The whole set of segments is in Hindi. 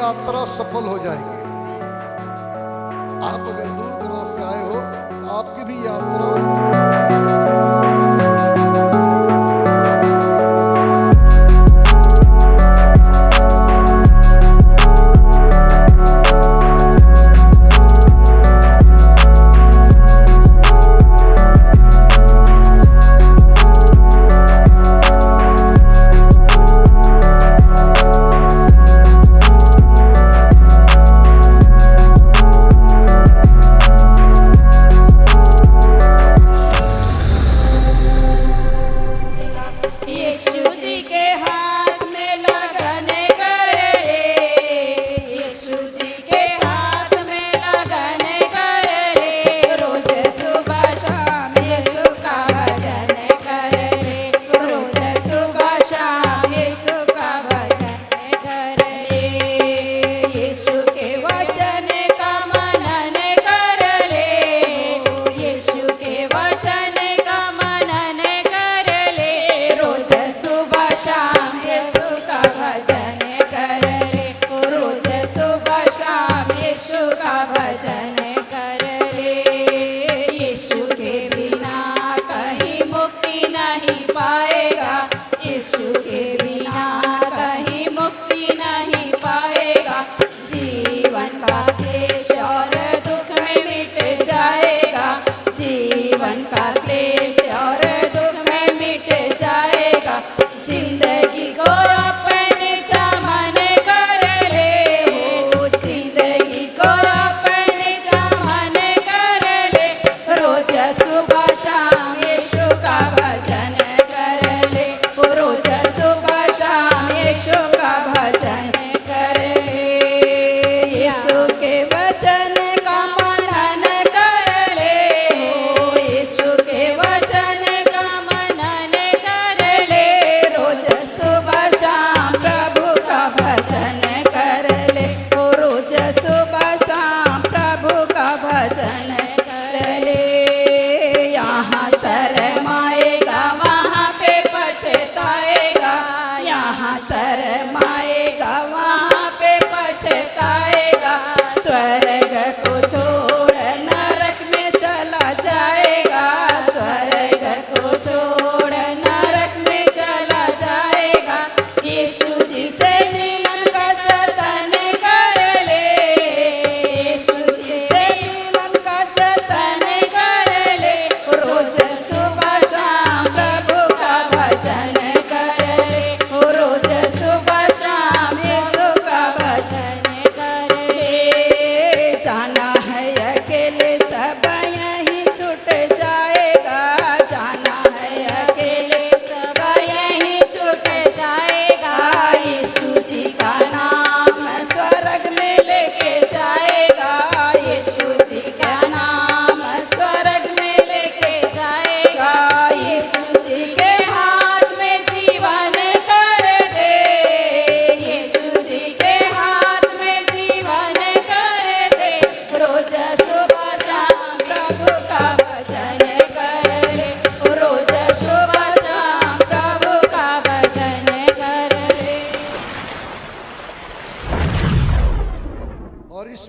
यात्रा सफल हो जाएगी। आप अगर दूर दराज से आए हो तो आपकी भी यात्रा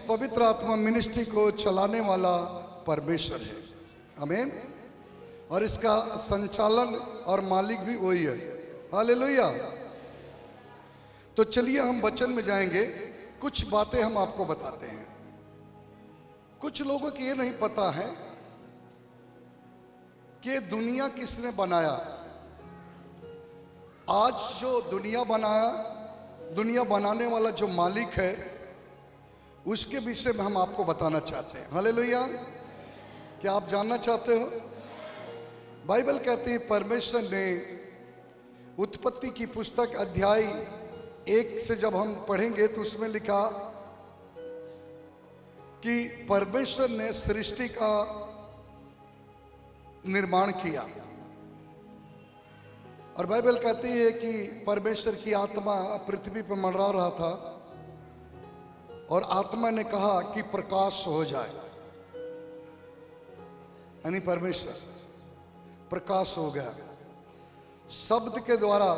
पवित्र आत्मा मिनिस्ट्री को चलाने वाला परमेश्वर है। आमीन। और इसका संचालन और मालिक भी वही है। हालेलुया। तो चलिए हम वचन में जाएंगे। कुछ बातें हम आपको बताते हैं। कुछ लोगों को ये नहीं पता है कि दुनिया किसने बनाया। आज जो दुनिया बनाया, दुनिया बनाने वाला जो मालिक है, उसके विषय में हम आपको बताना चाहते हैं। हालेलुया। क्या आप जानना चाहते हो? बाइबल कहती है परमेश्वर ने उत्पत्ति की पुस्तक अध्याय 1 से जब हम पढ़ेंगे तो उसमें लिखा कि परमेश्वर ने सृष्टि का निर्माण किया। और बाइबल कहती है कि परमेश्वर की आत्मा पृथ्वी पर मंडरा रहा था और आत्मा ने कहा कि प्रकाश हो जाए, यानी परमेश्वर प्रकाश हो गया। शब्द के द्वारा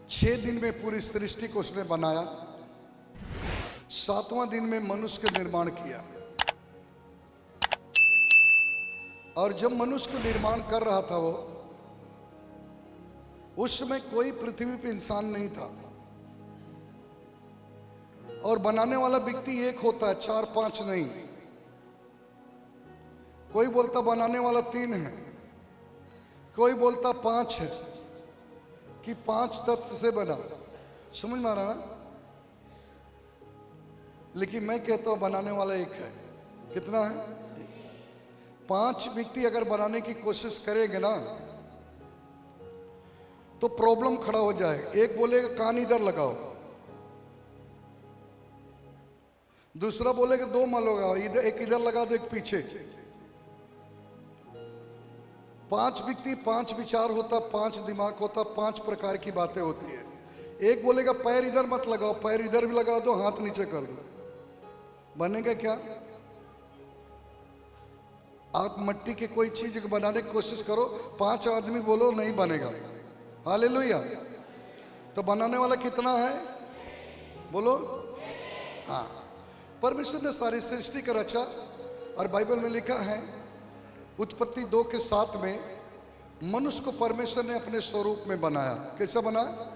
6 दिन में पूरी सृष्टि को उसने बनाया 7वां दिन में मनुष्य का निर्माण किया। और जब मनुष्य को निर्माण कर रहा था वो, उस समय कोई पृथ्वी पे इंसान नहीं था। और बनाने वाला व्यक्ति एक होता है, 4-5 नहीं। कोई बोलता बनाने वाला 3 है, कोई बोलता 5 है, कि 5 तत्व से बना। समझ में आ रहा ना? लेकिन मैं कहता हूं बनाने वाला एक है। कितना है? 5 व्यक्ति अगर बनाने की कोशिश करेंगे ना तो प्रॉब्लम खड़ा हो जाएगा। एक बोलेगा कान इधर लगाओ, दूसरा बोलेगा 2 मल लगाओ, इधर एक इधर लगा दो एक पीछे। 5 व्यक्ति 5 विचार होता, 5 दिमाग होता, 5 प्रकार की बातें होती है। एक बोलेगा पैर इधर मत लगाओ, पैर इधर भी लगा दो, हाथ नीचे कर दो। बनेगा क्या? आप मट्टी के कोई चीज बनाने की कोशिश करो, 5 आदमी बोलो नहीं बनेगा। हालेलुया। तो बनाने वाला कितना है? बोलो। हाँ, परमेश्वर ने सारी सृष्टि का रचा। और बाइबल में लिखा है उत्पत्ति 2:7 में मनुष्य को परमेश्वर ने अपने स्वरूप में बनाया। कैसा बनाया?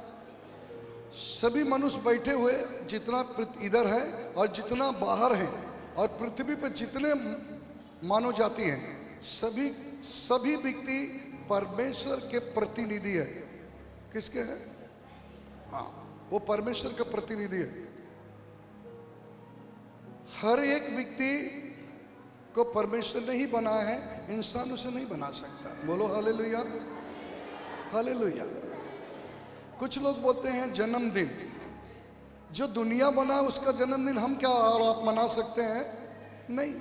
सभी मनुष्य बैठे हुए जितना इधर है और जितना बाहर है, और पृथ्वी पर जितने मानव जाति हैं, सभी व्यक्ति परमेश्वर के प्रतिनिधि है। किसके हैं? हाँ, वो परमेश्वर का प्रतिनिधि है। हर एक व्यक्ति को परमेश्वर ने ही बनाया है, इंसान उसे नहीं बना सकता। बोलो हालेलुया, हालेलुया। कुछ लोग बोलते हैं जन्मदिन, जो दुनिया बना उसका जन्मदिन हम क्या और आप मना सकते हैं? नहीं।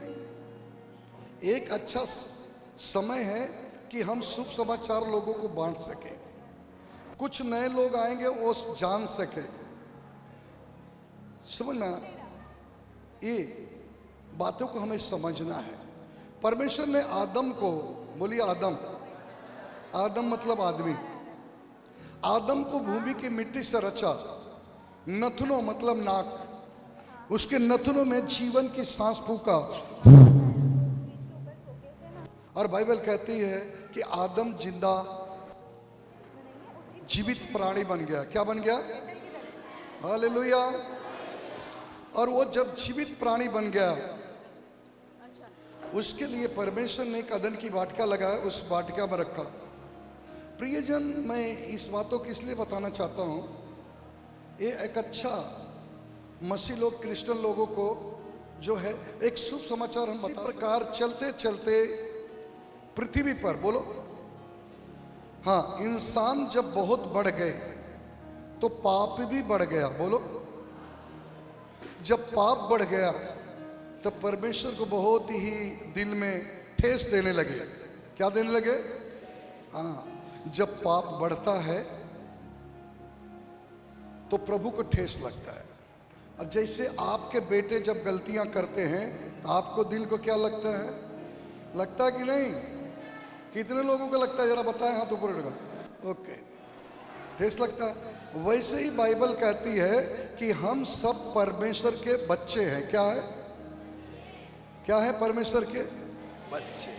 एक अच्छा समय है कि हम शुभ समाचार लोगों को बांट सके, कुछ नए लोग आएंगे वो जान सके। समझना, ये बातों को हमें समझना है। परमेश्वर ने आदम को, बोलिए आदम, आदम मतलब आदमी, आदम को भूमि की मिट्टी से रचा। नथुनों मतलब नाक, उसके नथुनों में जीवन की सांस फूका। और बाइबल कहती है कि आदम जिंदा जीवित प्राणी बन गया। क्या बन गया? हालेलुया। और वो जब जीवित प्राणी बन गया, उसके लिए परमेश्वर ने एक अदन की वाटिका लगाया, उस वाटिका में रखा। प्रियजन, मैं इस बातों को इसलिए बताना चाहता हूं, ये एक अच्छा मसीह लोग, क्रिश्चियन लोगों को जो है एक शुभ समाचार हम बता। प्रकार चलते चलते पृथ्वी पर, बोलो हाँ, इंसान जब बहुत बढ़ गए तो पाप भी बढ़ गया। बोलो, जब पाप बढ़ गया तब परमेश्वर को बहुत ही दिल में ठेस देने लगे। क्या देने लगे? हाँ, जब पाप बढ़ता है तो प्रभु को ठेस लगता है। और जैसे आपके बेटे जब गलतियां करते हैं तो आपको दिल को क्या लगता है? लगता है कि नहीं? कितने लोगों को लगता है? जरा बताएं हाथ ऊपर उठा। ओके, ठेस लगता है। वैसे ही बाइबल कहती है कि हम सब परमेश्वर के बच्चे हैं। क्या है? क्या है? परमेश्वर के बच्चे।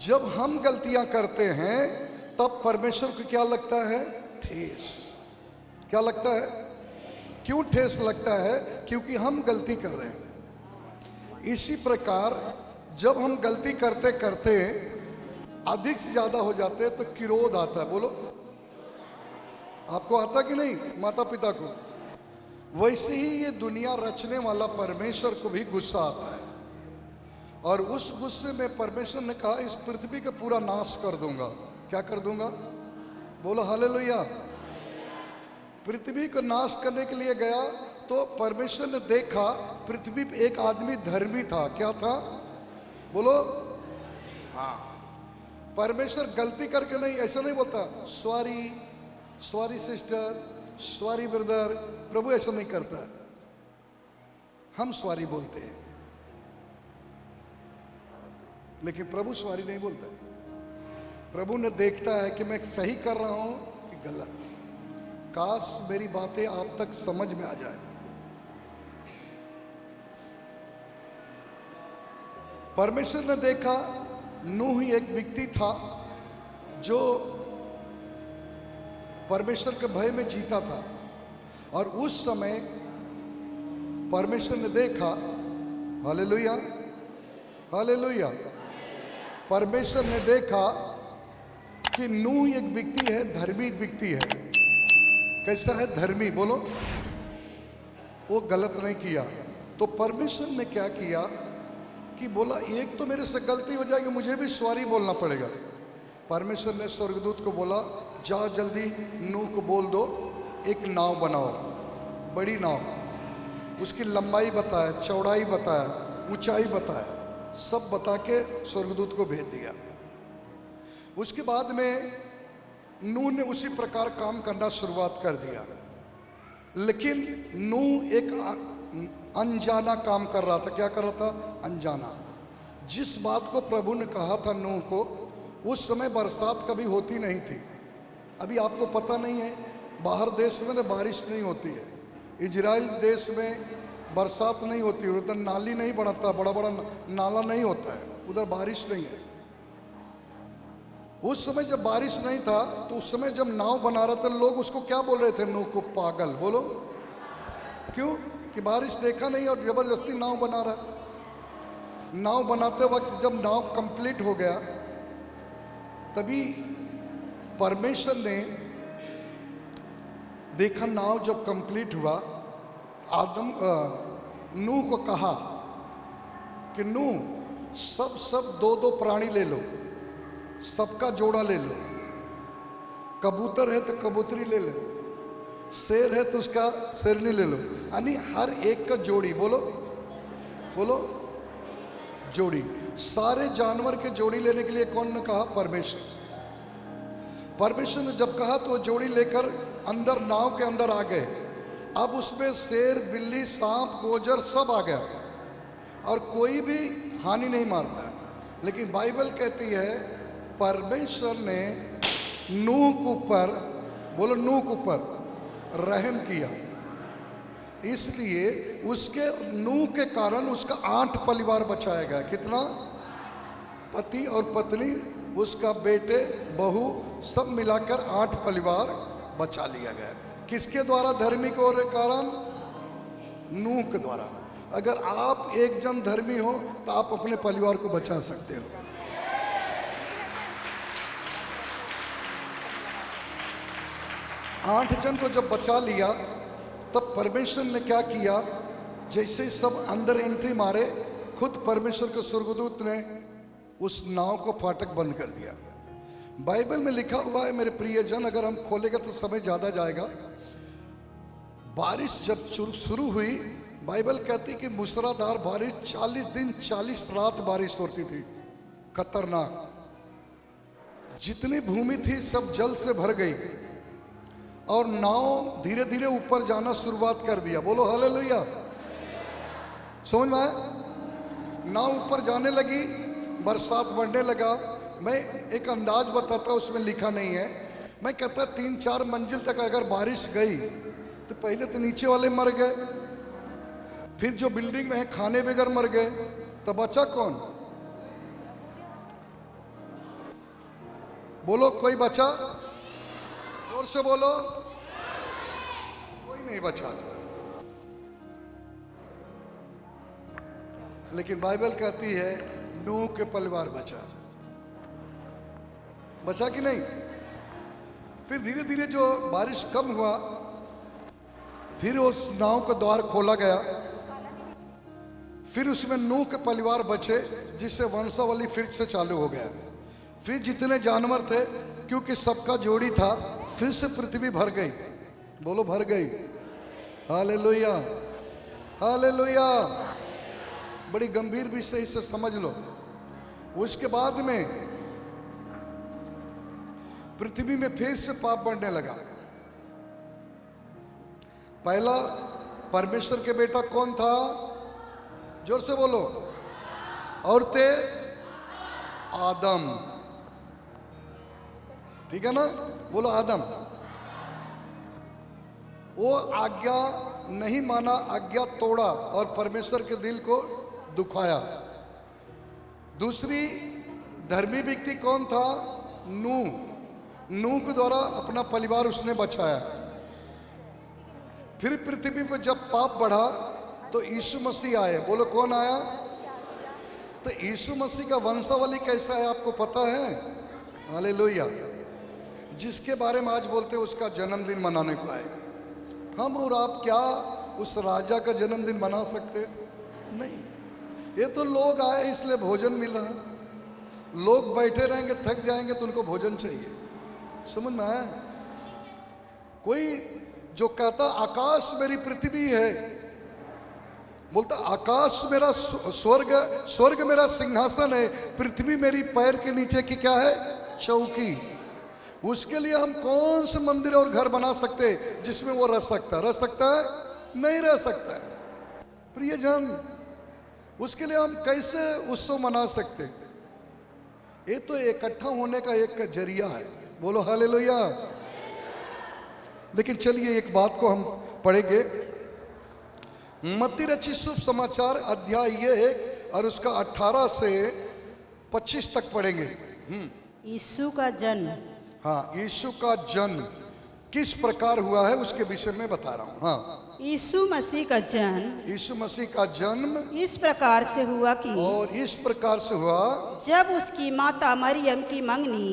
जब हम गलतियां करते हैं तब परमेश्वर को क्या लगता है? ठेस। क्या लगता है? क्यों ठेस लगता है? क्योंकि हम गलती कर रहे हैं। इसी प्रकार जब हम गलती करते करते अधिक से ज्यादा हो जाते हैं तो क्रोध आता है। बोलो, आपको आता कि नहीं? माता पिता को। वैसे ही ये दुनिया रचने वाला परमेश्वर को भी गुस्सा आता है, और उस गुस्से में परमेश्वर ने कहा इस पृथ्वी का पूरा नाश कर दूंगा। क्या कर दूंगा? बोलो हालेलुया। पृथ्वी को नाश करने के लिए गया तो परमेश्वर ने देखा पृथ्वी पे एक आदमी धर्मी था। क्या था? बोलो हाँ। परमेश्वर गलती करके नहीं, ऐसा नहीं बोलता sorry sorry sister, sorry brother. प्रभु ऐसा नहीं करता। हम सॉरी बोलते हैं, लेकिन प्रभु सॉरी नहीं बोलता। प्रभु ने देखता है कि मैं सही कर रहा हूं कि गलत। काश मेरी बातें आप तक समझ में आ जाए। परमेश्वर ने देखा नूह एक व्यक्ति था जो परमेश्वर के भय में जीता था, और उस समय परमेश्वर ने देखा, हालेलुया हालेलुया, परमेश्वर ने देखा कि नूह एक व्यक्ति है, धर्मी व्यक्ति है। कैसा है? धर्मी। बोलो, वो गलत नहीं किया। तो परमेश्वर ने क्या किया कि बोला एक तो मेरे से गलती हो जाएगी, मुझे भी सॉरी बोलना पड़ेगा। परमेश्वर ने स्वर्गदूत को बोला, जाओ जल्दी नूह को बोल दो एक नाव बनाओ, बड़ी नाव। उसकी लंबाई बताया, चौड़ाई बताया, ऊंचाई बताया, सब बता के स्वर्गदूत को भेज दिया। उसके बाद में नूह ने उसी प्रकार काम करना शुरुआत कर दिया। लेकिन नूह एक अनजाना काम कर रहा था। क्या कर रहा था? अनजाना। जिस बात को प्रभु ने कहा था नूह को, उस समय बरसात कभी होती नहीं थी। अभी आपको पता नहीं है, बाहर देश में तो बारिश नहीं होती है। इजराइल देश में बरसात नहीं होती है, उधर नाली नहीं बनता, बड़ा बड़ा नाला नहीं होता है, उधर बारिश नहीं है। उस समय जब बारिश नहीं था तो उस समय जब नाव बना रहे थे लोग उसको क्या बोल रहे थे? नूह को पागल। बोलो, क्यों? कि बारिश देखा नहीं और जबरदस्ती नाव बना रहा। नाव बनाते वक्त जब नाव कंप्लीट हो गया, तभी परमेश्वर ने देखा नाव जब कंप्लीट हुआ, नूह को कहा कि नूह सब दो दो प्राणी ले लो, सबका जोड़ा ले लो। कबूतर है तो कबूतरी ले लो, शेर है तो उसका शेरनी ले लो, यानी हर एक का जोड़ी। बोलो बोलो, जोड़ी। सारे जानवर के जोड़ी लेने के लिए कौन ने कहा? परमेश्वर। परमेश्वर ने जब कहा तो वो जोड़ी लेकर अंदर नाव के अंदर आ गए। अब उसमें शेर, बिल्ली, सांप, गोजर सब आ गया और कोई भी हानि नहीं मारता है। लेकिन बाइबल कहती है परमेश्वर ने नूह के ऊपर, बोलो नूह के ऊपर रहम किया। इसलिए उसके नूह के कारण उसका 8 परिवार बचाया गया। कितना? पति और पत्नी, उसका बेटे, बहू, सब मिलाकर 8 परिवार बचा लिया गया। किसके द्वारा? धर्मी को कारण, नूह के द्वारा। अगर आप एक जन धर्मी हो तो आप अपने परिवार को बचा सकते हो। आठ जन को जब बचा लिया तब परमेश्वर ने क्या किया? जैसे ही सब अंदर एंट्री मारे, खुद परमेश्वर के स्वर्गदूत ने उस नाव को फाटक बंद कर दिया। बाइबल में लिखा हुआ है मेरे प्रियजन, अगर हम खोलेगा तो समय ज्यादा जाएगा। बारिश जब शुरू हुई, बाइबल कहती कि मूसलाधार बारिश 40 दिन 40 रात बारिश होती थी, खतरनाक। जितनी भूमि थी सब जल से भर गई और नाव धीरे धीरे ऊपर जाना शुरुआत कर दिया। बोलो हालेलुया। समझ में आया? नाव ऊपर जाने लगी, बरसात बढ़ने लगा। मैं एक अंदाज बताता, उसमें लिखा नहीं है। मैं कहता 3-4 मंजिल तक अगर बारिश गई तो पहले तो नीचे वाले मर गए, फिर जो बिल्डिंग में है खाने बगैर मर गए, तो बचा कौन? बोलो, कोई बचा? जोर से बोलो। कोई नहीं बचा। लेकिन बाइबल कहती है नूह के परिवार बचा। बचा कि नहीं? फिर धीरे धीरे जो बारिश कम हुआ, फिर उस नाव का द्वार खोला गया, फिर उसमें नूह के परिवार बचे, जिससे वंशावली फिर से चालू हो गया। फिर जितने जानवर थे, क्योंकि सबका जोड़ी था, फिर से पृथ्वी भर गई। बोलो भर गई। Hallelujah hallelujah. बड़ी गंभीर विषय, इसे समझ लो। उसके बाद में पृथ्वी में फिर से पाप बढ़ने लगा। पहला परमेश्वर के बेटा कौन था? जोर से बोलो। और आदम। ठीक है ना? बोलो आदम। वो आज्ञा नहीं माना, आज्ञा तोड़ा और परमेश्वर के दिल को दुखाया। दूसरी धर्मी व्यक्ति कौन था? नूह के द्वारा अपना परिवार उसने बचाया। फिर पृथ्वी पर जब पाप बढ़ा तो यीशु मसीह आए। बोलो कौन आया? तो यीशु मसीह का वंशावली कैसा है आपको पता है? हालेलुया। जिसके बारे में आज बोलते हैं उसका जन्मदिन मनाने को आए। हम और आप क्या उस राजा का जन्मदिन मना सकते? नहीं। ये तो लोग आए इसलिए भोजन मिल रहा है। लोग बैठे रहेंगे, थक जाएंगे तो उनको भोजन चाहिए। समझ में आया? कोई जो कहता आकाश मेरी पृथ्वी है, बोलता आकाश मेरा स्वर्ग, स्वर्ग मेरा सिंहासन है, पृथ्वी मेरी पैर के नीचे की क्या है? चौकी। उसके लिए हम कौन से मंदिर और घर बना सकते जिसमें वो रह सकता है? रह सकता है? नहीं रह सकता है। प्रियजन, उसके लिए हम कैसे उत्सव मना सकते? ये तो इकट्ठा होने का एक जरिया है। बोलो हालेलुया। लेकिन चलिए एक बात को हम पढ़ेंगे। मत्ती रचित शुभ समाचार अध्याय 1 और उसका 18 से 25 तक पढ़ेंगे। यीशु का जन्म। हाँ, यीशु का जन्म किस प्रकार हुआ है उसके विषय में बता रहा हूँ। हाँ, यीशु मसीह का जन्म यीशु मसीह का जन्म इस प्रकार से हुआ कि और इस प्रकार से हुआ जब उसकी माता मरियम की मंगनी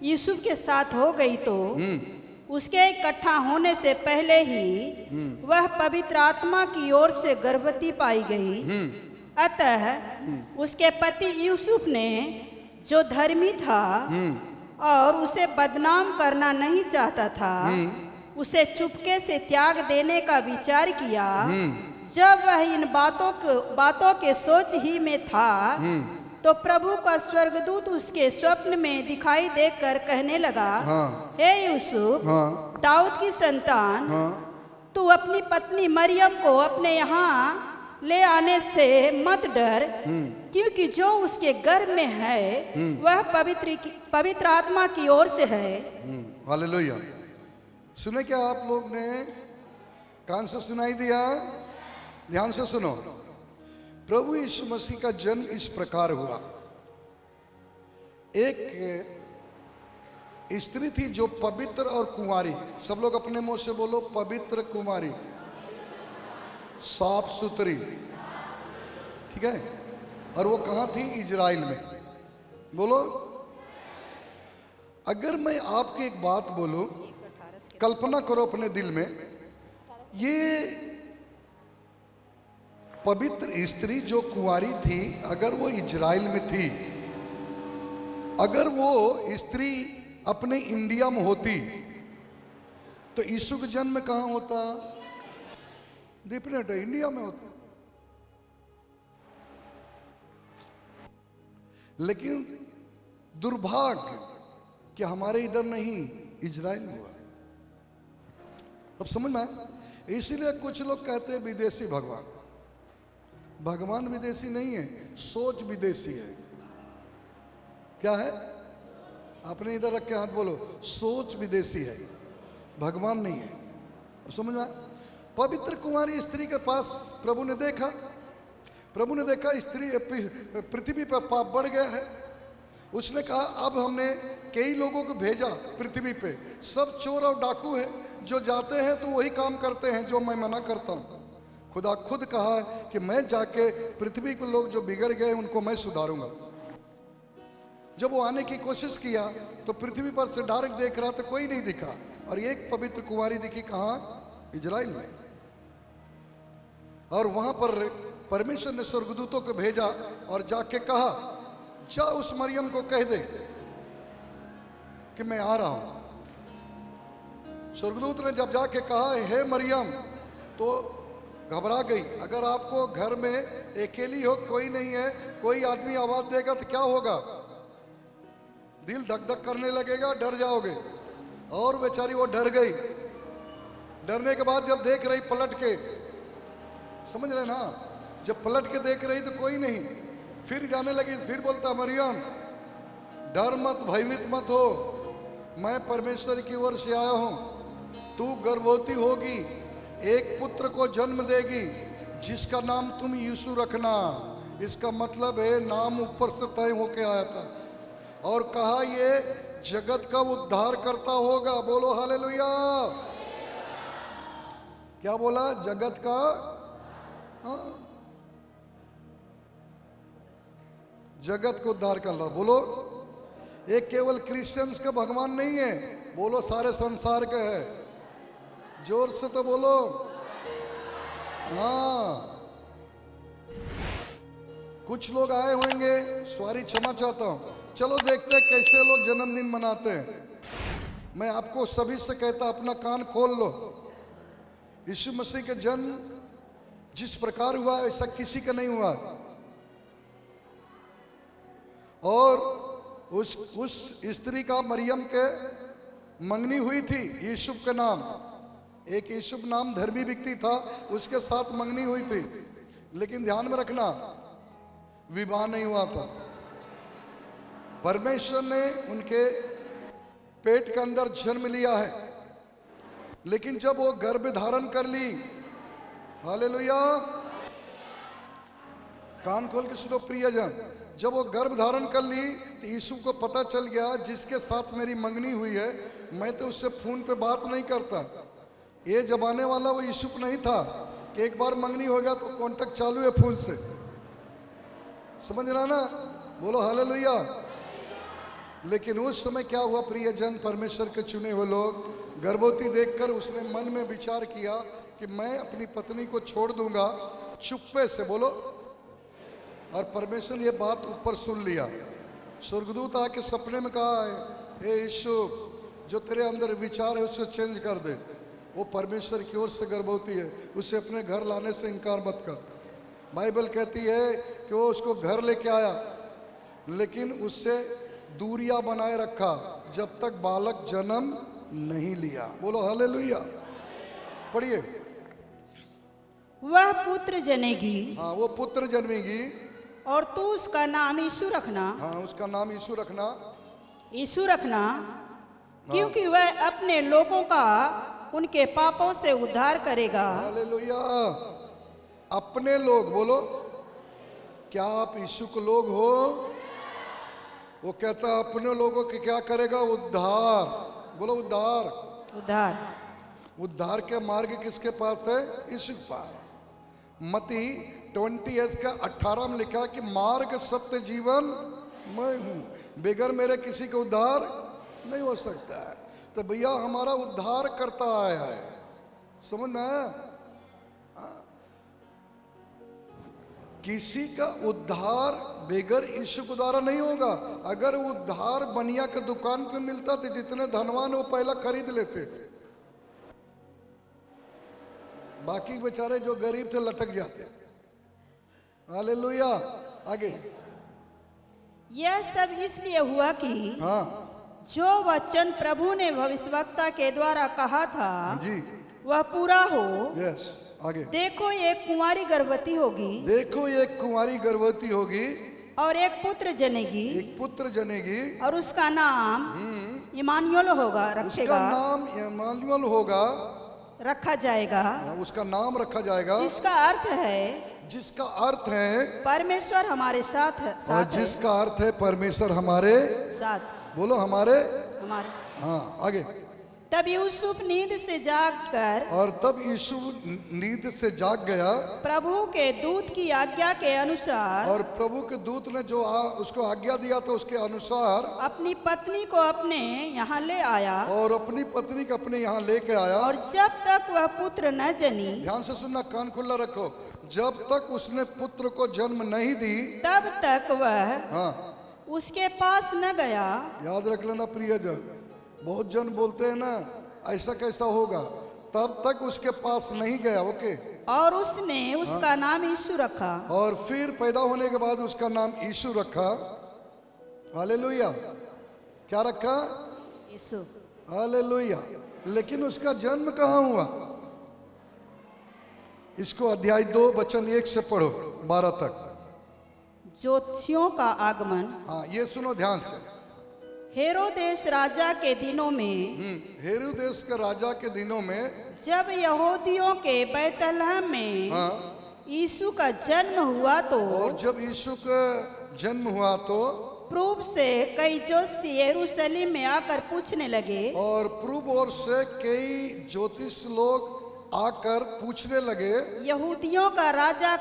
यूसुफ के साथ हो गई तो उसके इकट्ठा होने से पहले ही वह पवित्र आत्मा की ओर से गर्भवती पाई गई। अतः उसके पति यूसुफ ने, जो धर्मी था और उसे बदनाम करना नहीं चाहता था, उसे चुपके से त्याग देने का विचार किया। जब वह इन बातों के सोच ही में था तो प्रभु का स्वर्गदूत उसके स्वप्न में दिखाई देकर कहने लगा, हे यूसुफ, दाऊद की संतान, तू अपनी पत्नी मरियम को अपने यहाँ ले आने से मत डर, क्योंकि जो उसके गर्भ में है वह पवित्र आत्मा की ओर से है। हालेलुया। सुने क्या आप लोग ने? कान से सुनाई दिया? ध्यान से सुनो। प्रभु यीशु मसीह का जन्म इस प्रकार हुआ। एक स्त्री थी जो पवित्र और कुंवारी, सब लोग अपने मुंह से बोलो, पवित्र कुमारी, साफ सुथरी, ठीक है। और वो कहाँ थी? इजराइल में। बोलो। अगर मैं आपको एक बात बोलूं, कल्पना करो अपने दिल में, ये पवित्र स्त्री जो कुंवारी थी, अगर वो इजराइल में थी, अगर वो स्त्री अपने इंडिया में होती तो यीशु का जन्म कहाँ होता? डिफरेंट है, इंडिया में होता। लेकिन दुर्भाग्य कि हमारे इधर नहीं, इजराइल में हुआ। अब समझ में? इसीलिए कुछ लोग कहते हैं विदेशी भगवान। भगवान विदेशी नहीं है, सोच विदेशी है। क्या है? अपने इधर रख के हाथ बोलो, सोच विदेशी है, भगवान नहीं है। अब समझ में? पवित्र कुमारी स्त्री के पास प्रभु ने देखा, स्त्री पृथ्वी पर पाप बढ़ गया है। उसने कहा अब हमने कई लोगों को भेजा पृथ्वी पे, सब चोर और डाकू है, जो जाते हैं तो वही काम करते हैं जो मैं मना करता हूँ। खुदा खुद कहा कि मैं जाके पृथ्वी पर लोग जो बिगड़ गए उनको मैं सुधारूंगा। जब वो आने की कोशिश किया तो पृथ्वी पर से डायरेक्ट देख रहा तो कोई नहीं दिखा, और एक पवित्र कुंवारी दिखी। कहाँ? इजराइल में। और वहां पर परमेश्वर ने स्वर्गदूतों को भेजा और जाके कहा, जा उस मरियम को कह दे कि मैं आ रहा हूं। स्वर्गदूत ने जब जाके कहा हे मरियम, तो घबरा गई। अगर आपको घर में अकेली हो, कोई नहीं है, कोई आदमी आवाज देगा तो क्या होगा? दिल धक धक करने लगेगा, डर जाओगे। और बेचारी वो डर गई। डरने के बाद जब देख रही पलट के, समझ रहे ना, जब पलट के देख रही तो कोई नहीं, फिर जाने लगी। फिर बोलता मरियम डर मत, भयभीत मत हो, मैं परमेश्वर की ओर से आया हूं, तू गर्भवती होगी, एक पुत्र को जन्म देगी, जिसका नाम तुम यीशु रखना। इसका मतलब है नाम ऊपर से तय होके आया था और कहा ये जगत का उद्धार करता होगा। बोलो हालेलुया। क्या बोला? जगत का, हाँ, जगत को उद्धार कर रहा। बोलो, एक केवल क्रिश्चियंस का भगवान नहीं है, बोलो सारे संसार का है। जोर से तो बोलो, हाँ। कुछ लोग आए होंगे, सॉरी क्षमा चाहता हूं, चलो देखते हैं कैसे लोग जन्मदिन मनाते हैं। मैं आपको सभी से कहता, अपना कान खोल लो। यीशु मसीह का जन्म जिस प्रकार हुआ ऐसा किसी का नहीं हुआ। और उस स्त्री का मरियम के मंगनी हुई थी, यूसुफ का नाम, एक यूसुफ नाम धर्मी व्यक्ति था, उसके साथ मंगनी हुई थी। लेकिन ध्यान में रखना, विवाह नहीं हुआ था। परमेश्वर ने उनके पेट के अंदर जन्म लिया है, लेकिन जब वो गर्भ धारण कर ली, हालेलुया, कान खोल के सुनो प्रियजन, जब वो गर्भ धारण कर ली तो यीशु को पता चल गया जिसके साथ मेरी मंगनी हुई है, मैं तो उससे फोन पे बात नहीं करता। ये जमाने वाला वो यीशु नहीं था कि एक बार मंगनी हो गया तो कांटेक्ट चालू है फोन से। समझ रहा ना? बोलो हालेलुया। लेकिन उस समय क्या हुआ प्रियजन, परमेश्वर के चुने हुए लोग, गर्भवती देखकर उसने मन में विचार किया कि मैं अपनी पत्नी को छोड़ दूंगा चुप्पे से। बोलो, और परमेश्वर ने ये बात ऊपर सुन लिया। स्वर्गदूत आके सपने में कहा है, हे यीशु, जो तेरे अंदर विचार है उसको चेंज कर दे। वो परमेश्वर की ओर से गर्भवती है, उसे अपने घर लाने से इनकार मत कर। बाइबल कहती है कि वो उसको घर लेके आया, लेकिन उससे दूरियां बनाए रखा जब तक बालक जन्म नहीं लिया। बोलो हालेलुया। पढ़िए। वह पुत्र जनेगी, हाँ, वो पुत्र जन्मेगी और तू उसका नाम यीशु रखना। हाँ, उसका नाम यीशु रखना। यीशु रखना, क्योंकि वह अपने लोगों का उनके पापों से उद्धार करेगा। हालेलुया। अपने लोग, बोलो, क्या आप यीशु के लोग हो? वो कहता है अपने लोगों के क्या करेगा? उद्धार। बोलो उद्धार। उद्धार। उद्धार के मार्ग किसके पास है? यीशु के पास। मती 20 का 18 में लिखा कि मार्ग सत्य जीवन मैं हूं, बगैर मेरे किसी का उद्धार नहीं हो सकता है। तो भैया हमारा उद्धार करता आया है, समझ में आया? किसी का उद्धार बगैर यीशु के द्वारा नहीं होगा। अगर उद्धार बनिया के दुकान पे मिलता तो जितने धनवान वो पहला खरीद लेते, बाकी बेचारे जो गरीब थे लटक जाते। हालेलुया। आगे। यह सब इसलिए हुआ कि हाँ जो वचन प्रभु ने भविष्यवक्ता के द्वारा कहा था जी, वह पूरा हो। यस। आगे। देखो एक कुंवारी गर्भवती होगी, देखो एक कुंवारी गर्भवती होगी और एक पुत्र जनेगी, एक पुत्र जनेगी, और उसका नाम इमानुएल होगा, उसका रखेगा, नाम इमानुएल होगा, रखा जाएगा, उसका नाम रखा जाएगा, जिसका अर्थ है परमेश्वर हमारे साथ है, और साथ है, जिसका अर्थ है परमेश्वर हमारे साथ। बोलो हमारे। हमारे। हाँ, आगे। तब यूसुफ नींद से जागकर, और तब यीशु नींद से जाग गया, प्रभु के दूत की आज्ञा के अनुसार, और प्रभु के दूत ने जो उसको आज्ञा दिया तो उसके अनुसार अपनी पत्नी को अपने यहाँ ले आया, और अपनी पत्नी को अपने यहाँ लेके आया। और जब तक वह पुत्र न जनी, ध्यान से सुनना, कान खुला रखो, जब तक उसने पुत्र को जन्म नहीं दी तब तक वह हाँ उसके पास न गया। याद रख लेना प्रियजन, बहुत जन बोलते हैं ना ऐसा कैसा होगा, तब तक उसके पास नहीं गया। ओके। और उसने उसका नाम यीशु रखा। और फिर पैदा होने के बाद उसका नाम यीशु रखा। हालेलुया। क्या रखा? यीशु। हालेलुया। लेकिन उसका जन्म कहाँ हुआ? इसको अध्याय 2 वचन 1 से पढ़ो 12 तक। ज्योतिषियों का आगमन। हाँ, ये सुनो ध्यान से। हेरोदेस राजा के दिनों में हेरोदेस के राजा के दिनों में जब यहूदियों के बैतलहम में हाँ, यीशु का जन्म हुआ तो और जब यीशु का जन्म हुआ तो पूर्व से कई जोशी यरूशलेम में आकर पूछने लगे, और पूर्व ओर से कई ज्योतिष लोग आकर पूछने लगे, यहूदियों का राजा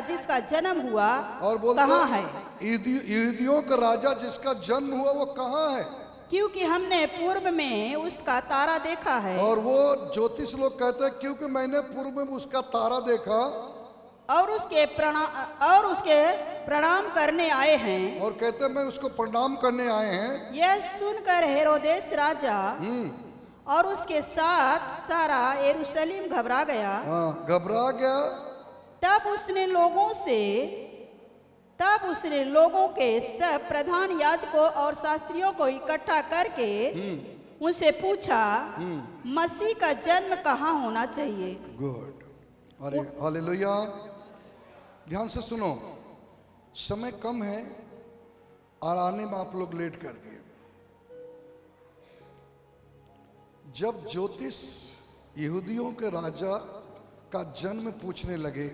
जिसका जन्म हुआ और बोलते कहाँ है? यहूदियों का राजा जिसका जन्म हुआ वो कहाँ है? क्योंकि हमने पूर्व में उसका तारा देखा है। और वो ज्योतिष लोग कहते हैं क्योंकि मैंने पूर्व में उसका तारा देखा और उसके प्रणाम करने आए हैं। और कहते हैं मैं उसको प्रणाम करने आए हैं। यह सुनकर हेरोदेस राजा और उसके साथ सारा यरूशलेम घबरा गया। हाँ, घबरा गया। तब उसने लोगों के सब प्रधान याजकों और शास्त्रियों को इकट्ठा करके उनसे पूछा, मसीह का जन्म कहाँ होना चाहिए? गुड, अरे हालेलुया। ध्यान से सुनो, समय कम है और आने में आप लोग लेट कर दिए। जब ज्योतिष यहूदियों के राजा का जन्म पूछने लगे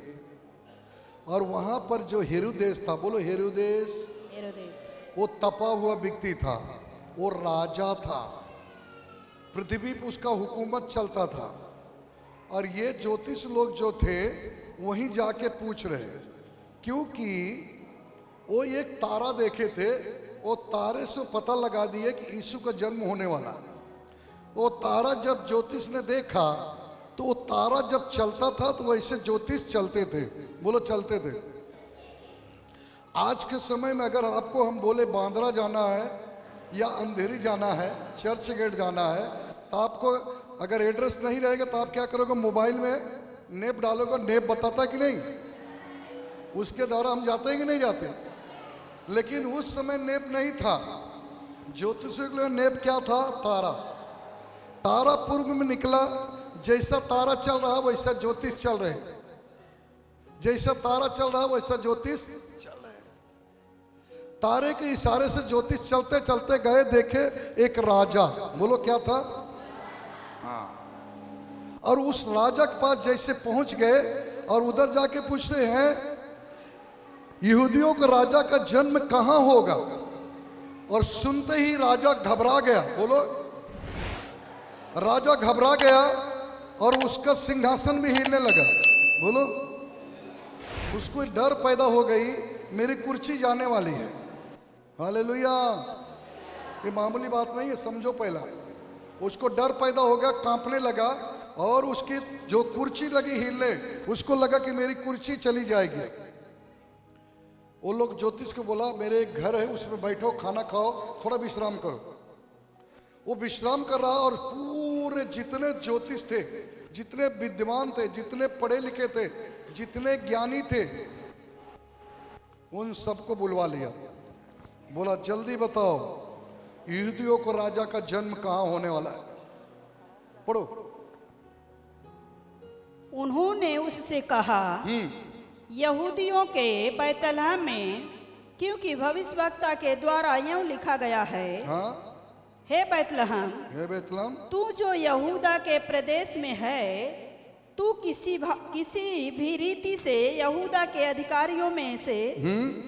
और वहां पर जो हेरोदेस था, बोलो हेरोदेस, वो तपा हुआ व्यक्ति था, वो राजा था, पृथ्वी पर उसका हुकूमत चलता था। और ये ज्योतिष लोग जो थे वहीं जाके पूछ रहे, क्योंकि वो एक तारा देखे थे, वो तारे से पता लगा दिए कि यीशु का जन्म होने वाला। वो तारा जब ज्योतिष ने देखा तो वो तारा जब चलता था तो वैसे ज्योतिष चलते थे, बोलो चलते थे। आज के समय में अगर आपको हम बोले बांद्रा जाना है या अंधेरी जाना है, चर्च गेट जाना है, तो आपको अगर एड्रेस नहीं रहेगा तो आप क्या करोगे? मोबाइल में नेप डालोगे, नेप बताता कि नहीं? उसके द्वारा हम जाते हैं कि नहीं जाते? लेकिन उस समय नेप नहीं था। ज्योतिषियों के लिए नेप क्या था? तारा। तारा पूर्व में निकला, जैसा तारा चल रहा वैसा ज्योतिष चल रहे, जैसा तारा चल रहा वैसा ज्योतिष चल रहे। तारे के इशारे से ज्योतिष चलते चलते गए, देखे एक राजा, बोलो क्या था? हाँ। और उस राजा के पास जैसे पहुंच गए और उधर जाके पूछते हैं यहूदियों के राजा का जन्म कहां होगा। और सुनते ही राजा घबरा गया, बोलो राजा घबरा गया और उसका सिंहासन भी हिलने लगा, बोलो उसको डर पैदा हो गई, मेरी कुर्सी जाने वाली है। हालेलुया, ये मामूली बात नहीं है, समझो। पहला उसको डर पैदा हो गया, कांपने लगा और उसकी जो कुर्सी लगी हिलने, उसको लगा कि मेरी कुर्सी चली जाएगी। वो लोग ज्योतिष को बोला मेरे एक घर है, उसमें बैठो, खाना खाओ, थोड़ा विश्राम करो। वो विश्राम कर रहा और पूरे जितने ज्योतिष थे, जितने विद्वान थे, जितने पढ़े लिखे थे, जितने ज्ञानी थे, उन सबको बुलवा लिया। बोला जल्दी बताओ यहूदियों को राजा का जन्म कहाँ होने वाला है? पढ़ो। उन्होंने उससे कहा, यहूदियों के बैतलहम में, क्योंकि भविष्यवक्ता के द्वारा यूं लिखा गया है, हाँ? हे बैतलहम, हे बैतलहम, तू जो यहूदा के प्रदेश में है, तू किसी भी रीति से यहूदा के अधिकारियों में से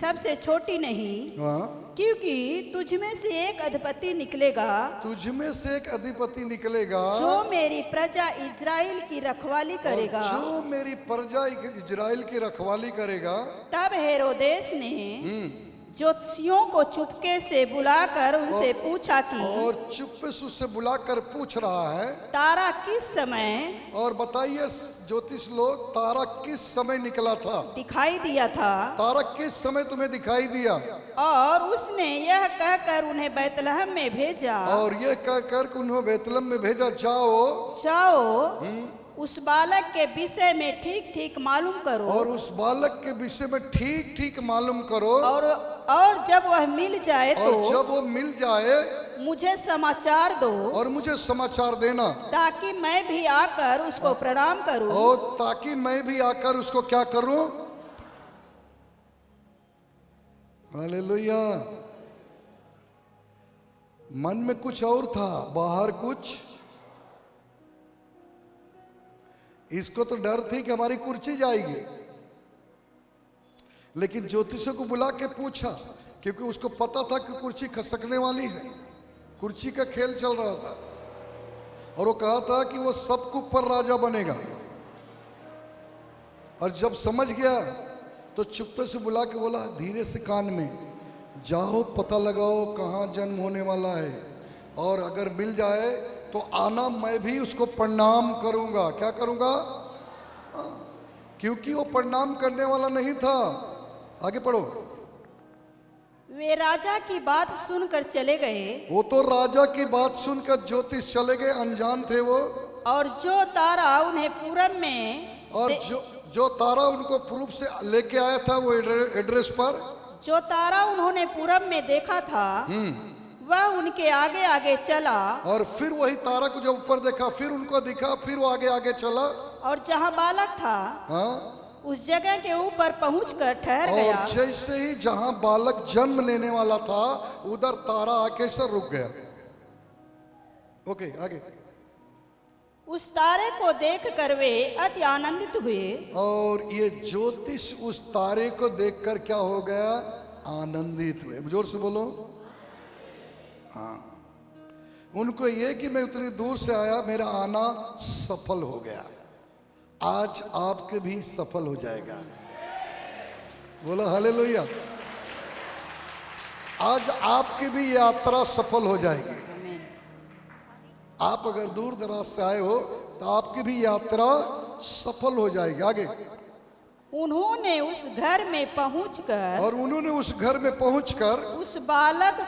सबसे छोटी नहीं, क्योंकि तुझ में से एक अधिपति निकलेगा, तुझ में से एक अधिपति निकलेगा जो मेरी प्रजा इजराइल की रखवाली करेगा, जो मेरी प्रजा इजराइल की रखवाली करेगा। तब हेरोदेस ने ज्योतिषियों को चुपके से बुलाकर उनसे पूछा कि, और चुपके से उससे बुलाकर पूछ रहा है तारा किस समय, और बताइए ज्योतिष लोग, तारा किस समय निकला था? दिखाई दिया था? तारा किस समय तुम्हें दिखाई दिया? और उसने यह कहकर उन्हें बैतलहम में भेजा, और यह कहकर उन्हें बैतलहम में भेजा, जाओ उस बालक के विषय में ठीक ठीक मालूम करो, और उस बालक के विषय में ठीक ठीक मालूम करो, और जब वह मिल जाए और तो जब वो मिल जाए मुझे समाचार दो, और मुझे समाचार देना, ताकि मैं भी आकर उसको प्रणाम करूं, और ताकि मैं भी आकर उसको क्या करूं? हालेलुया। मन में कुछ और था, बाहर कुछ। इसको तो डर थी कि हमारी कुर्सी जाएगी, लेकिन ज्योतिषी को बुला के पूछा, क्योंकि उसको पता था कि कुर्सी खसकने वाली है। कुर्सी का खेल चल रहा था और वो कहा था कि वो सबके ऊपर राजा बनेगा। और जब समझ गया तो चुप्पे से बुला के बोला धीरे से कान में, जाओ पता लगाओ कहाँ जन्म होने वाला है, और अगर मिल जाए तो आना, मैं भी उसको प्रणाम करूंगा। क्या करूंगा? क्योंकि वो प्रणाम करने वाला नहीं था। आगे पढ़ो। वे राजा की बात सुनकर चले गए, वो तो राजा की बात सुनकर ज्योतिष चले गए, अनजान थे वो। और जो तारा उन्हें पूरब में और जो तारा उनको पूर्व से लेके आया था वो एड्रेस पर, जो तारा उन्होंने पूरब में देखा था वह उनके आगे आगे चला। और फिर वही तारा को जब ऊपर देखा, फिर उनको दिखा, फिर वो आगे आगे चला। और जहाँ बालक था, हाँ, उस जगह के ऊपर पहुंचकर ठहर गया। और जैसे ही जहां बालक जन्म लेने वाला था, उधर तारा आके से रुक गया। ओके, आगे। उस तारे को देखकर वे अति आनंदित हुए। और ये ज्योतिष उस तारे को देखकर क्या हो गया? आनंदित हुए। जोर से बोलो। हाँ, उनको ये कि मैं उतनी दूर से आया, मेरा आना सफल हो गया। आज आपके भी सफल हो जाएगा। बोलो हालेलुया। आज आपकी भी यात्रा सफल हो जाएगी। आप अगर दूर दराज से आए हो तो आपकी भी यात्रा सफल हो जाएगी। आगे। उन्होंने उस घर में पहुंचकर, और उन्होंने उस घर में पहुंचकर उस बालक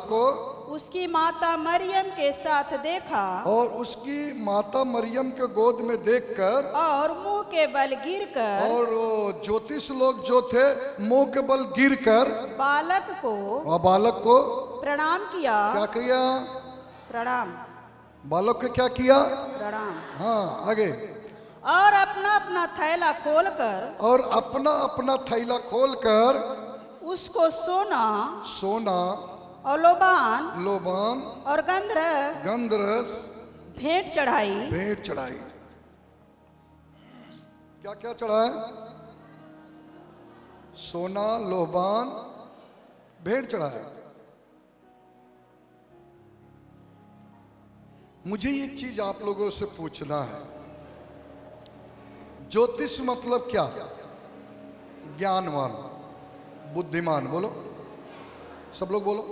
को उसकी माता मरियम के साथ देखा, और उसकी माता मरियम के गोद में देखकर, और मुंह के बल गिरकर, और ज्योतिष लोग जो थे मुंह के बल गिरकर बालक को प्रणाम किया। क्या किया? प्रणाम। बालक को क्या किया? प्रणाम। हाँ, आगे। और अपना अपना थैला खोलकर उसको सोना और लोबान और गंधरस भेंट चढ़ाई। क्या क्या चढ़ाया? सोना, लोबान, भेंट चढ़ाया। मुझे एक चीज आप लोगों से पूछना है, ज्योतिष मतलब क्या? ज्ञानवान, बुद्धिमान। बोलो, सब लोग बोलो।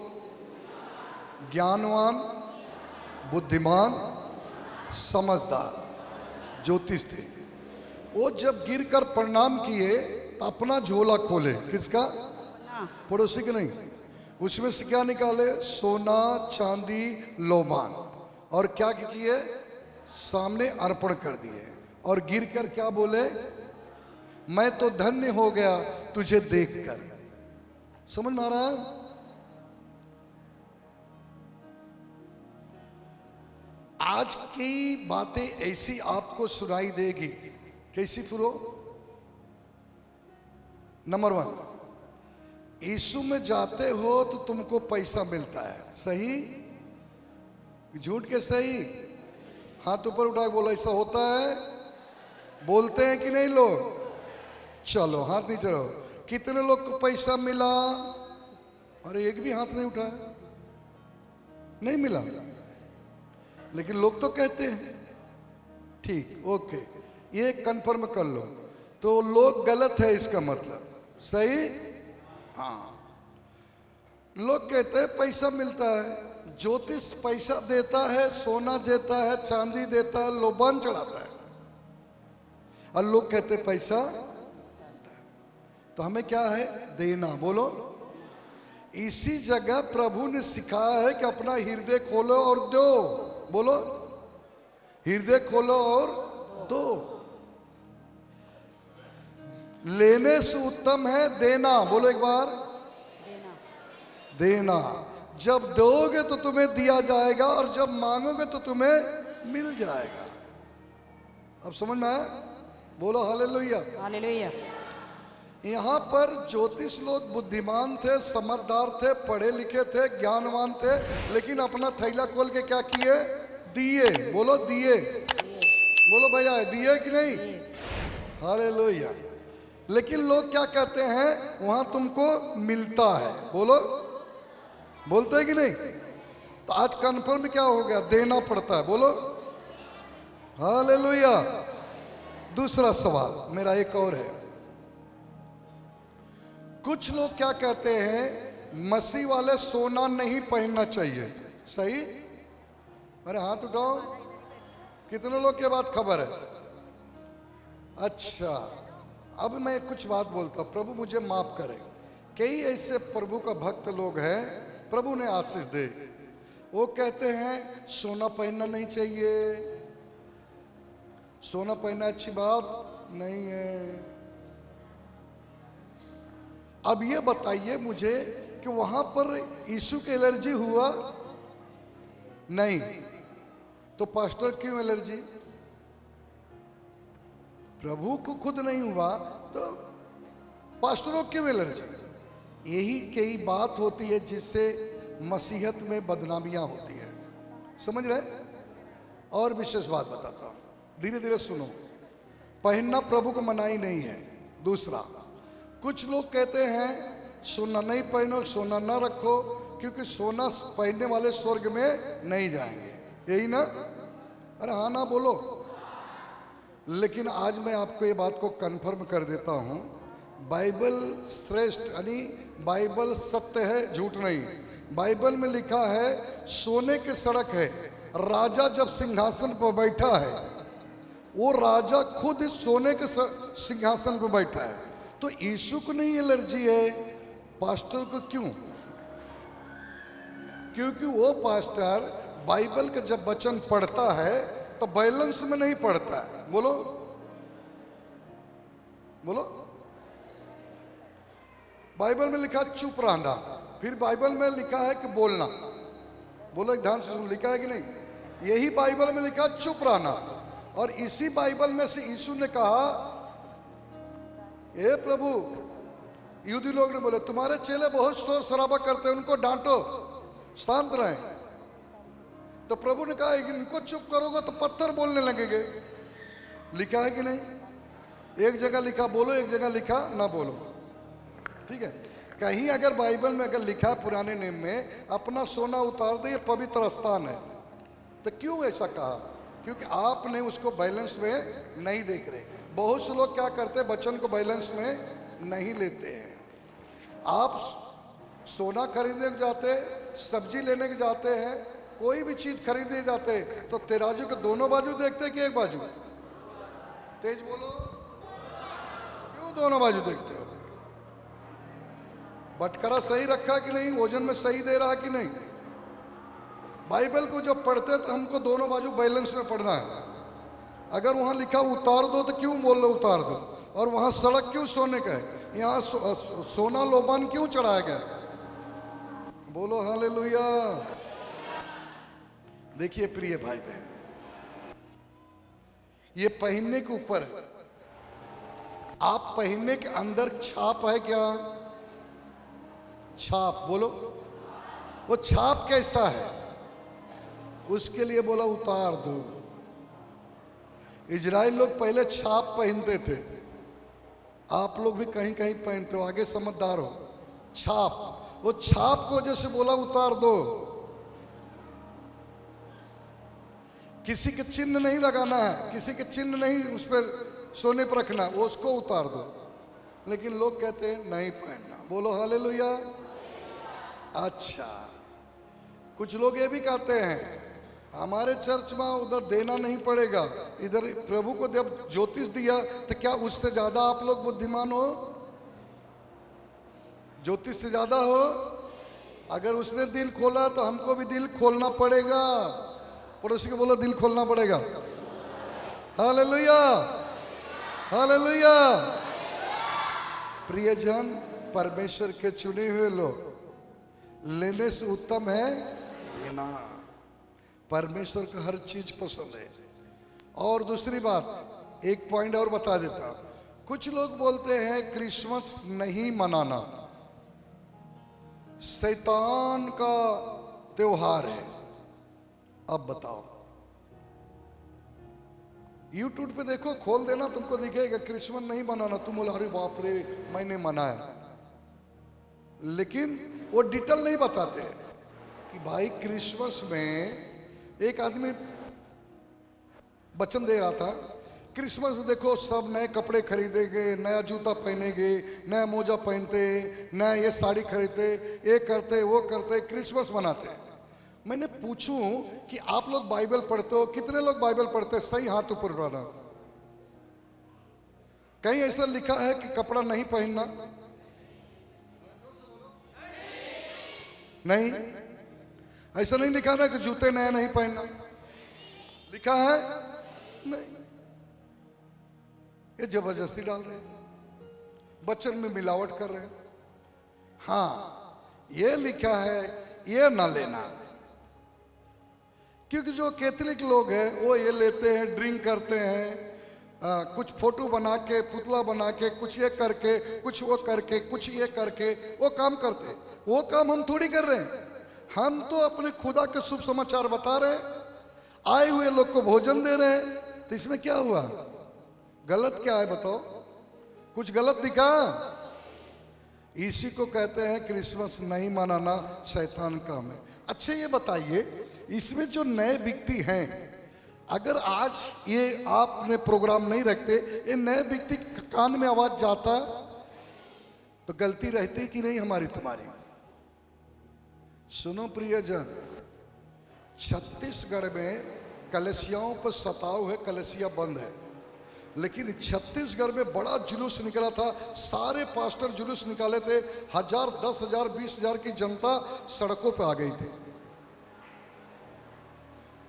ज्ञानवान, बुद्धिमान, समझदार ज्योतिष थे। वो जब गिरकर प्रणाम किए तो अपना झोला खोले। किसका? पड़ोसी के नहीं। उसमें से क्या निकाले? सोना, चांदी, लोबान। और क्या किए? सामने अर्पण कर दिए। और गिरकर क्या बोले? मैं तो धन्य हो गया तुझे देखकर। समझ में आ रहा है? आज की बातें ऐसी आपको सुनाई देगी। कैसी? प्रो नंबर 1, यीशु में जाते हो तो तुमको पैसा मिलता है। सही? झूठ के सही? हाथ ऊपर उठा के बोलो, ऐसा होता है? बोलते हैं कि नहीं लोग? चलो हाथ नीचे रहो। कितने लोग को पैसा मिला? अरे एक भी हाथ नहीं उठाया। नहीं मिला, लेकिन लोग तो कहते हैं। ठीक, ओके, ये कंफर्म कर लो। तो लोग गलत है इसका मतलब। सही? हाँ, लोग कहते हैं पैसा मिलता है। ज्योतिष पैसा देता है, सोना देता है, चांदी देता है, लोबान चढ़ाता है, और लोग कहते पैसा। तो हमें क्या है? देना। बोलो। इसी जगह प्रभु ने सिखाया है कि अपना हृदय खोलो और दो। बोलो, हृदय खोलो और दो। लेने से उत्तम है देना। बोलो एक बार, देना। जब दोगे तो तुम्हें दिया जाएगा, और जब मांगोगे तो तुम्हें मिल जाएगा। अब समझ में आया? बोलो हालेलुया। हालेलुया। यहाँ पर ज्योतिष लोग बुद्धिमान थे, समझदार थे, पढ़े लिखे थे, ज्ञानवान थे, लेकिन अपना थैला खोल के क्या किए? दिए। बोलो दिए। बोलो भैया दिए कि नहीं? हालेलुया। लेकिन लोग क्या कहते हैं? वहां तुमको मिलता है। बोलो, बोलते हैं कि नहीं? तो आज कन्फर्म क्या हो गया? देना पड़ता है। बोलो हालेलुया। दूसरा सवाल मेरा एक और है। कुछ लोग क्या कहते हैं? मसीह वाले सोना नहीं पहनना चाहिए। सही? अरे हाथ उठाओ, कितने लोग के बात खबर है? अच्छा, अब मैं कुछ बात बोलता हूं, प्रभु मुझे माफ करे। कई ऐसे प्रभु का भक्त लोग हैं, प्रभु ने आशीष दे, वो कहते हैं सोना पहनना नहीं चाहिए, सोना पहनना अच्छी बात नहीं है। अब ये बताइए मुझे कि वहां पर यीशु की एलर्जी हुआ? नहीं, तो पास्टर क्यों एलर्जी? प्रभु को खुद नहीं हुआ तो पास्टरों क्यों एलर्जी? यही कई बात होती है जिससे मसीहत में बदनामियां होती है। समझ रहे? और विशेष बात बताता हूं, धीरे धीरे सुनो। पहनना प्रभु को मनाही नहीं है। दूसरा, कुछ लोग कहते हैं सोना नहीं पहनो, सोना ना रखो, क्योंकि सोना पहनने वाले स्वर्ग में नहीं जाएंगे। यही ना? अरे हाँ ना बोलो। लेकिन आज मैं आपको ये बात को कंफर्म कर देता हूं, बाइबल श्रेष्ठ, यानी बाइबल सत्य है, झूठ नहीं। बाइबल में लिखा है सोने की सड़क है। राजा जब सिंहासन पर बैठा है, वो राजा खुद इस सोने के सिंहासन पर बैठा है। तो यीशु को नहीं एलर्जी है, पास्टर को क्यों? क्योंकि वो पास्टर बाइबल का जब वचन पढ़ता है तो बैलेंस में नहीं पढ़ता है। बोलो बोलो। बाइबल में लिखा चुप रहना, फिर बाइबल में लिखा है कि बोलना। बोलो ध्यान से सुन, लिखा है कि नहीं? यही बाइबल में लिखा चुप रहना। और इसी बाइबल में से यीशु ने कहा, हे प्रभु, यहूदी लोग ने बोले तुम्हारे चेले बहुत शोर शराबा करते हैं, उनको डांटो, शांत रहें। तो प्रभु ने कहा इनको चुप करोगे तो पत्थर बोलने लगेंगे। लिखा है कि नहीं? एक जगह लिखा बोलो, एक जगह लिखा ना बोलो। ठीक है? कहीं अगर बाइबल में अगर लिखा है पुराने नियम में अपना सोना उतार दे, ये पवित्र स्थान है, तो क्यों ऐसा कहा? क्योंकि आपने उसको बैलेंस में नहीं देख रहे। बहुत से लोग क्या करते हैं, वचन को बैलेंस में नहीं लेते हैं। आप सोना खरीदने के जाते, सब्जी लेने के जाते हैं, कोई भी चीज खरीदने जाते तो तराजू के दोनों बाजू देखते कि एक बाजू? तेज बोलो, क्यों दोनों बाजू देखते हो? बटकरा सही रखा कि नहीं? वजन में सही दे रहा कि नहीं? बाइबल को जब पढ़ते तो हमको दोनों बाजू बैलेंस में पढ़ना है। अगर वहां लिखा उतार दो तो क्यों बोल रहे उतार दो? और वहां सड़क क्यों सोने का है? यहाँ सोना लोबान क्यों चढ़ाया गया? बोलो हालेलुया। देखिए प्रिय भाई बहन, ये पहनने के ऊपर, आप पहनने के अंदर छाप है क्या? छाप बोलो। वो छाप कैसा है? उसके लिए बोला उतार दो। इजराइल लोग पहले छाप पहनते थे, आप लोग भी कहीं कहीं पहनते हो, आगे समझदार हो। छाप, वो छाप को जैसे बोला उतार दो। किसी के चिन्ह नहीं लगाना है, किसी के चिन्ह नहीं उस पर सोने पर रखना, वो उसको उतार दो। लेकिन लोग कहते हैं नहीं पहनना। बोलो हालेलुया। अच्छा, कुछ लोग ये भी कहते हैं हमारे चर्च में उधर देना नहीं पड़ेगा, इधर प्रभु को जब ज्योतिष दिया तो क्या उससे ज्यादा आप लोग बुद्धिमान हो? ज्योतिष से ज्यादा हो? अगर उसने दिल खोला तो हमको भी दिल खोलना पड़ेगा। पड़ोसी को बोलो दिल खोलना पड़ेगा। Hallelujah, hallelujah. प्रियजन, परमेश्वर के चुने हुए लोग, लेने से उत्तम है देना। परमेश्वर को हर चीज पसंद है। और दूसरी बात, एक पॉइंट और बता देता, कुछ लोग बोलते हैं क्रिसमस नहीं मनाना शैतान का त्योहार है। अब बताओ, यूट्यूब पे देखो, खोल देना, तुमको दिखेगा क्रिसमस नहीं मनाना। तुम बोले अरे बाप रे मैंने मनाया, लेकिन वो डिटेल नहीं बताते कि भाई क्रिसमस में एक आदमी वचन दे रहा था, क्रिसमस में देखो सब नए कपड़े खरीदेंगे, नया जूता पहनेंगे, नया मोजा पहनते, नया ये साड़ी खरीदते, ये करते वो करते, क्रिसमस मनाते। मैंने पूछूं कि आप लोग बाइबल पढ़ते हो, कितने लोग बाइबल पढ़ते हैं? सही हाथ ऊपर उठाना। कहीं ऐसा लिखा है कि कपड़ा नहीं पहनना? नहीं, ऐसा नहीं लिखा ना कि जूते नए नहीं पहनना, लिखा है? नहीं। ये जबरदस्ती डाल रहे हैं, वचन में मिलावट कर रहे हैं। हाँ, ये लिखा है ये ना लेना, क्योंकि जो कैथोलिक लोग हैं वो ये लेते हैं, ड्रिंक करते हैं, कुछ फोटो बना के, पुतला बना के, कुछ ये करके, कुछ वो करके, कुछ ये करके वो काम करते हैं। वो काम हम थोड़ी कर रहे हैं, हम तो अपने खुदा के शुभ समाचार बता रहे हैं, आए हुए लोग को भोजन दे रहे हैं। तो इसमें क्या हुआ? गलत क्या है बताओ? कुछ गलत दिखा? इसी को कहते हैं क्रिसमस नहीं मनाना शैतान काम है। अच्छे ये बताइए, इसमें जो नए व्यक्ति हैं, अगर आज ये आपने प्रोग्राम नहीं रखते, ये नए व्यक्ति कान में आवाज जाता तो गलती रहती कि नहीं हमारी तुम्हारी? सुनो प्रियजन, छत्तीसगढ़ में कलसियाओं पर सताव है, कलसिया बंद है, लेकिन छत्तीसगढ़ में बड़ा जुलूस निकला था। सारे पास्टर जुलूस निकाले थे, 1000, 10,000, 20,000 की जनता सड़कों पर आ गई थी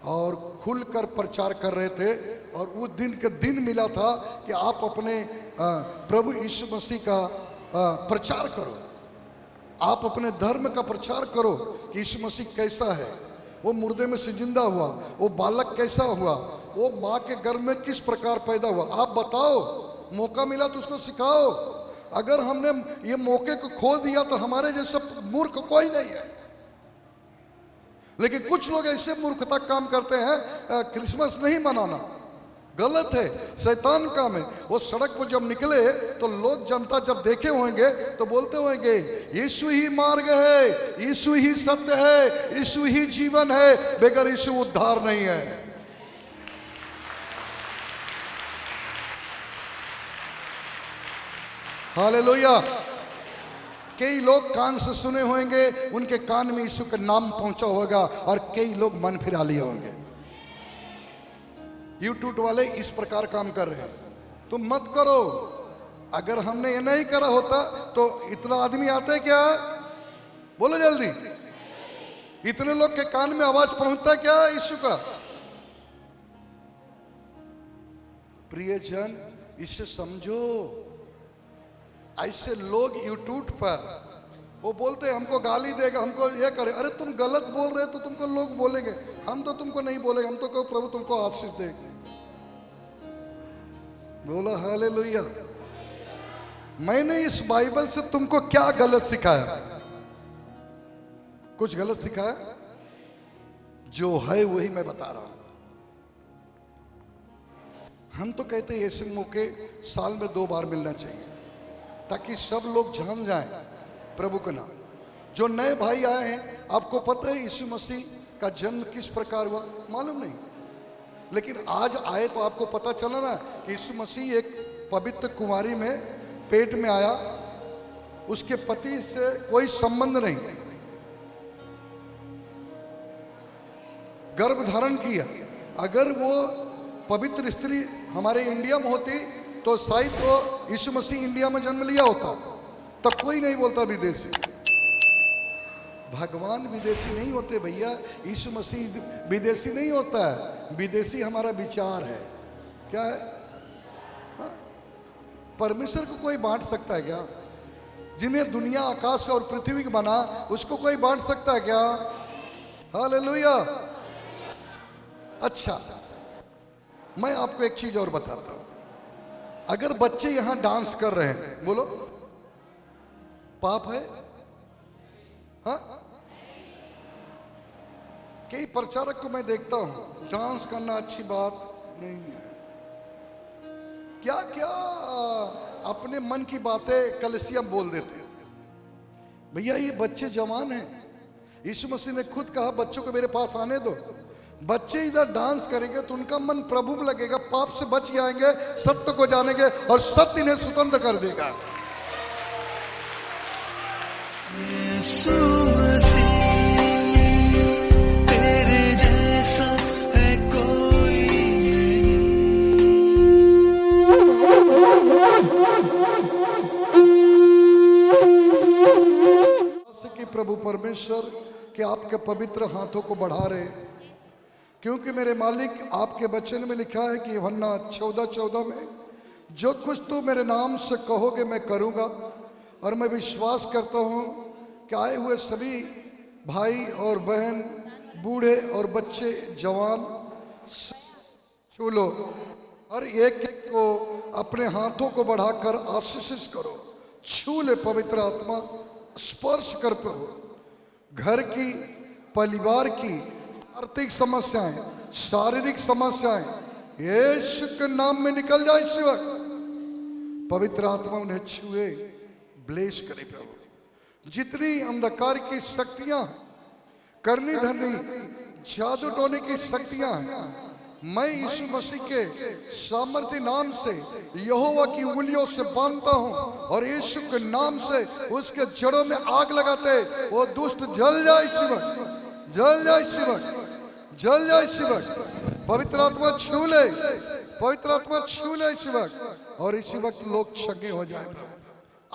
और खुलकर प्रचार कर रहे थे। और उस दिन के दिन मिला था कि आप अपने प्रभु यीशु मसीह का प्रचार करो, आप अपने धर्म का प्रचार करो कि यीशु मसीह कैसा है, वो मुर्दे में से जिंदा हुआ, वो बालक कैसा हुआ, वो माँ के गर्भ में किस प्रकार पैदा हुआ, आप बताओ। मौका मिला तो उसको सिखाओ। अगर हमने ये मौके को खो दिया तो हमारे जैसा मूर्ख कोई नहीं है। लेकिन कुछ लोग ऐसे मूर्खता काम करते हैं, क्रिसमस नहीं मनाना गलत है, शैतान काम है। वो सड़क पर जब निकले तो लोग, जनता जब देखे होंगे तो बोलते होंगे यीशु ही मार्ग है, यीशु ही सत्य है, यीशु ही जीवन है, बगैर यीशु उद्धार नहीं है। हालेलुया। कई लोग कान से सुने होंगे, उनके कान में यीशु का नाम पहुंचा होगा और कई लोग मन फिरा लिए होंगे। यूट्यूब वाले इस प्रकार काम कर रहे हैं, तुम मत करो। अगर हमने ये नहीं करा होता तो इतना आदमी आते क्या? बोलो जल्दी। इतने लोग के कान में आवाज पहुंचता क्या यीशु का? प्रियजन, इसे समझो। ऐसे लोग यूट्यूब पर वो बोलते हैं हमको गाली देगा, हमको ये करे। अरे तुम गलत बोल रहे तो तुमको लोग बोलेंगे, हम तो तुमको नहीं बोलेंगे, हम तो कहो प्रभु तुमको आशीष देगा। बोला हालेलुया। मैंने इस बाइबल से तुमको क्या गलत सिखाया? कुछ गलत सिखाया? जो है वही मैं बता रहा हूं। हम तो कहते हैं ऐसे मौके साल में 2 बार मिलना चाहिए ताकि सब लोग जान जाएं प्रभु का नाम। जो नए भाई आए हैं, आपको पता है यीशु मसीह का जन्म किस प्रकार हुआ? मालूम नहीं, लेकिन आज आए तो आपको पता चला ना कि यीशु मसीह एक पवित्र कुमारी में पेट में आया, उसके पति से कोई संबंध नहीं, गर्भ धारण किया। अगर वो पवित्र स्त्री हमारे इंडिया में होती तो शायद तो यीशु मसीह इंडिया में जन्म लिया होता, तब कोई नहीं बोलता विदेशी। भगवान विदेशी नहीं होते भैया, यीशु मसीह विदेशी नहीं होता है। विदेशी हमारा विचार है। क्या है? हाँ? परमेश्वर को कोई बांट सकता है क्या? जिन्हें दुनिया आकाश और पृथ्वी बना उसको कोई बांट सकता है क्या? हालेलुया। अच्छा, मैं आपको एक चीज और बताता हूं। अगर बच्चे यहां डांस कर रहे हैं, बोलो पाप है? हाँ, कई प्रचारक को मैं देखता हूं डांस करना अच्छी बात नहीं है, क्या क्या अपने मन की बातें कलीसिया बोल देते हैं। भैया ये बच्चे जवान हैं, यीशु मसीह ने खुद कहा बच्चों को मेरे पास आने दो। बच्चे इधर डांस करेंगे तो उनका मन प्रभु में लगेगा, पाप से बच जाएंगे, सत्य को जानेंगे और सत्य इन्हें स्वतंत्र कर देगा। यीशु मसीह तेरे जैसा है कोई नहीं। कि प्रभु परमेश्वर के आपके पवित्र हाथों को बढ़ा रहे, क्योंकि मेरे मालिक आपके वचन में लिखा है कि यूहन्ना 14:14 में, जो कुछ तू मेरे नाम से कहोगे मैं करूँगा। और मैं विश्वास करता हूँ कि आए हुए सभी भाई और बहन, बूढ़े और बच्चे, जवान, छू लो, हर एक को अपने हाथों को बढ़ाकर आशीषित करो। छू ले पवित्र आत्मा, स्पर्श कर प्रभु। घर की, परिवार की आर्थिक समस्याएं, शारीरिक समस्याएं यीशु के नाम में निकल जाए इस वक्त। पवित्र आत्मा उन्हें छुए, ब्लेस करे प्रभु। जितनी अंधकार की शक्तियां हैं, करनी धरनी, जादू टोने की शक्तियां हैं, मैं यीशु मसीह के सामर्थ्य नाम से यहोवा की उंगलियों से बांधता हूं और यीशु के नाम से उसके जड़ों में आग लगाते वो दुष्ट जल जाए इसी वक्त, जल जाए इसी वक्त, जल जाए इसी वक्त। पवित्र आत्मा छू ले, पवित्र आत्मा छू ले इसी वक्त, और इसी वक्त लोग चंगे हो जाए।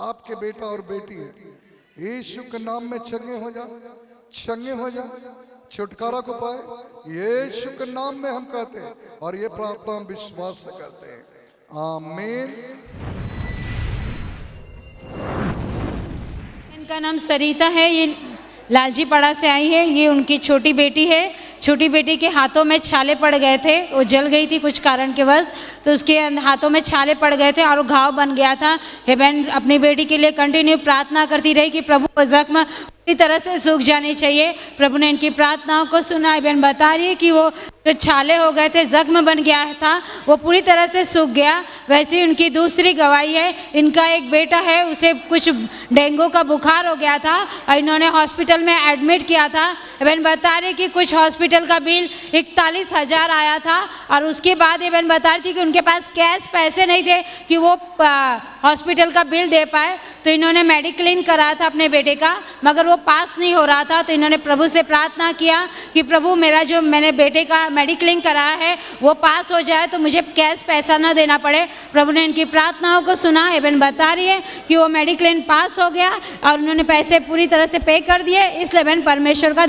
आपके बेटा और बेटी है, यीशु के नाम में चंगे हो जाए, चंगे हो जाए, छुटकारा को पाए, यीशु के नाम में हम कहते हैं और ये प्रार्थना हम विश्वास से करते हैं। आमीन। इनका नाम सरिता है, ये लालजी पाड़ा से आई है। ये उनकी छोटी बेटी है। छोटी बेटी के हाथों में छाले पड़ गए थे, वो जल गई थी कुछ कारण के वजह, तो उसके हाथों में छाले पड़ गए थे और घाव बन गया था। ये बहन अपनी बेटी के लिए कंटिन्यू प्रार्थना करती रही कि प्रभु वो जख्म पूरी तरह से सूख जाने चाहिए। प्रभु ने इनकी प्रार्थनाओं को सुना। ये बहन बता रही है कि वो जो छाले हो गए थे, जख्म बन गया था, वो पूरी तरह से सूख गया। वैसे ही उनकी दूसरी गवाही है, इनका एक बेटा है, उसे कुछ डेंगू का बुखार हो गया था और इन्होंने हॉस्पिटल में एडमिट किया था। बहन बता रही कि कुछ हॉस्पिटल का बिल 41,000 आया था और उसके बाद ये बहन बता रही थी कि उनके पास कैश पैसे नहीं थे कि वो हॉस्पिटल का बिल दे पाए। तो इन्होंने मेडिक्लेम कराया था अपने बेटे का, मगर वो पास नहीं हो रहा था। तो इन्होंने प्रभु से प्रार्थना किया कि प्रभु मेरा जो मैंने बेटे का मेडिक्लेम कराया है वो पास हो जाए, तो मुझे कैश पैसा ना देना पड़े। प्रभु ने इनकी प्रार्थनाओं को सुना। एवं बता रही है कि वो मेडिक्लेम पास हो गया और उन्होंने पैसे पूरी तरह से पे कर दिए। इसलिए बहन परमेश्वर का